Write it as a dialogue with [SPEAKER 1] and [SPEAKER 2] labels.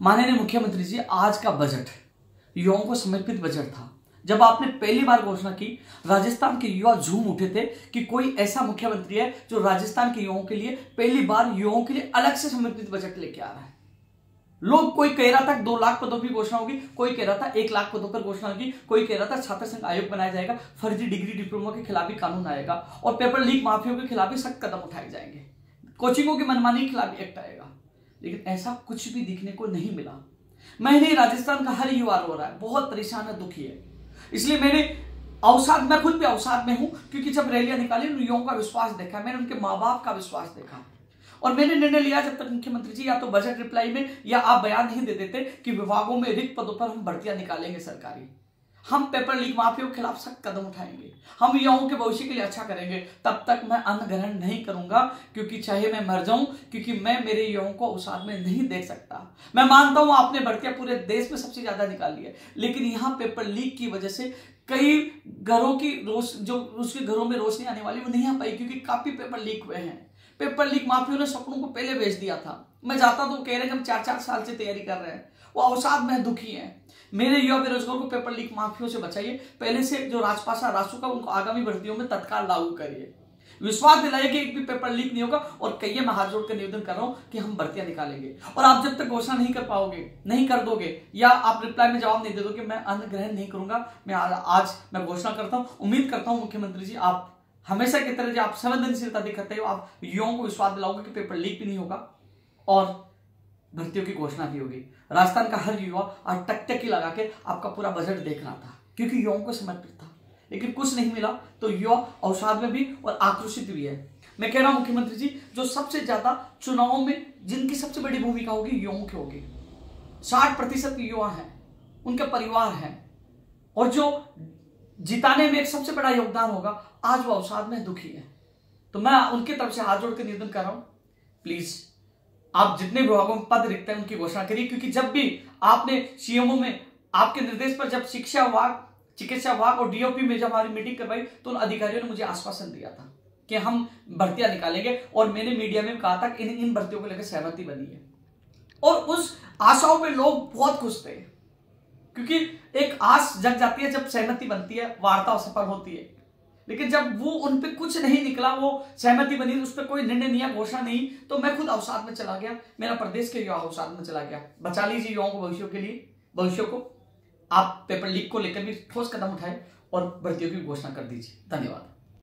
[SPEAKER 1] माननीय मुख्यमंत्री जी, आज का बजट युवाओं को समर्पित बजट था। जब आपने पहली बार घोषणा की, राजस्थान के युवा झूम उठे थे कि कोई ऐसा मुख्यमंत्री है जो राजस्थान के युवाओं के लिए पहली बार युवाओं के लिए अलग से समर्पित बजट लेके आ रहा है। लोग, कोई कह रहा था 2 लाख पदों की घोषणा होगी, कोई कह रहा था 1 लाख पदों पर घोषणा होगी, कोई कह रहा था छात्र संघ आयोग बनाया जाएगा, फर्जी डिग्री डिप्लोमा के खिलाफ भी कानून आएगा और पेपर लीक माफियों के खिलाफ भी सख्त कदम उठाए जाएंगे, कोचिंगों की मनमानी के खिलाफ एक्ट आएगा। लेकिन ऐसा कुछ भी दिखने को नहीं मिला। मैं नहीं, राजस्थान का हर युवा रो रहा है, बहुत परेशान है, दुखी है। इसलिए मैंने मैं खुद भी अवसाद में हूं, क्योंकि जब रैलियां निकाली उन युवाओं का विश्वास देखा, मैंने उनके माँ बाप का विश्वास देखा और मैंने निर्णय लिया, जब तक मुख्यमंत्री जी या तो बजट रिप्लाई में या आप बयान नहीं दे देते कि विभागों में रिक्त पदों पर हम भर्तियां निकालेंगे सरकारी, हम पेपर लीक माफियों के खिलाफ सख्त कदम उठाएंगे, हम युवाओं के भविष्य के लिए अच्छा करेंगे, तब तक मैं अन्न ग्रहण नहीं करूंगा, क्योंकि चाहे मैं मर जाऊं, क्योंकि मैं मेरे युवाओं को अवसाद में नहीं देख सकता। मैं मानता हूं आपने भर्तियां पूरे देश में सबसे ज्यादा निकाली है, लेकिन यहां पेपर लीक की वजह से कई घरों की जो उसके घरों में रोशनी आने वाली वो नहीं आ पाई, क्योंकि काफी पेपर लीक हुए हैं। पेपर लीक माफियों ने सपनों को पहले बेच दिया था। मैं जाता तो कह रहे हैं कि हम 4-4 साल से तैयारी कर रहे हैं, वो अवसाद में दुखी हैं। मेरे युवा बेरोजगार को पेपर लीक माफियों से बचाइए, पहले से जो राजपासा रासू का उनको आगामी भर्तियों में तत्काल लागू करिए, विश्वास दिलाइए कि एक भी पेपर लीक नहीं होगा और कहिए मैं हाथ जोड़कर निवेदन कर रहा हूं कि हम भर्तियां निकालेंगे। और आप जब तक घोषणा नहीं कर पाओगे, नहीं कर दोगे, या आप रिप्लाई में जवाब नहीं दे दोगे, मैं अन्न ग्रहण नहीं करूंगा। मैं घोषणा करता हूं, उम्मीद करता हूं मुख्यमंत्री जी आप हमेशा की तरह जो आप संवेदनशीलता दिखाते हो, आप युवाओं को विश्वास दिलाओगे कि पेपर लीक भी नहीं होगा और भर्तियों की घोषणा भी होगी। राजस्थान का हर युवा आज टकटकी लगा के आपका पूरा बजट देख रहा था, क्योंकि युवाओं को समर्पित था, लेकिन कुछ नहीं मिला तो युवा अवसाद में भी और आक्रोशित भी है। मैं कह रहा हूं मुख्यमंत्री जी, जो सबसे ज्यादा चुनावों में जिनकी सबसे बड़ी भूमिका होगी युवाओं की होगी, 60% युवा हैं, उनके परिवार हैं, और जो जिताने में एक सबसे बड़ा योगदान होगा, आज वो अवसाद में दुखी है। तो मैं उनकी तरफ से हाथ जोड़कर निवेदन कर रहा हूं, प्लीज आप जितने विभागों में पद रिक्त हैं उनकी घोषणा करिए, क्योंकि जब भी आपने सीएमओ में आपके निर्देश पर जब शिक्षा विभाग, चिकित्सा विभाग और डीओपी में जब हमारी मीटिंग करवाई तो उन अधिकारियों ने मुझे आश्वासन दिया था कि हम भर्तियां निकालेंगे, और मैंने मीडिया में कहा था कि इन भर्तियों को लेकर सहमति बनी है, और उस आशाओं में लोग बहुत खुश थे, क्योंकि एक आस जग जाती है जब सहमति बनती है, वार्ता सफल होती है। लेकिन जब वो उन पे कुछ नहीं निकला, वो सहमति बनी, उस पर कोई निर्णय नहीं, घोषणा नहीं, तो मैं खुद अवसाद में चला गया, मेरा प्रदेश के युवा अवसाद में चला गया। बचा लीजिए युवाओं को भविष्य को। आप पेपर लीक को लेकर भी ठोस कदम उठाए और भर्तियों की घोषणा कर दीजिए। धन्यवाद।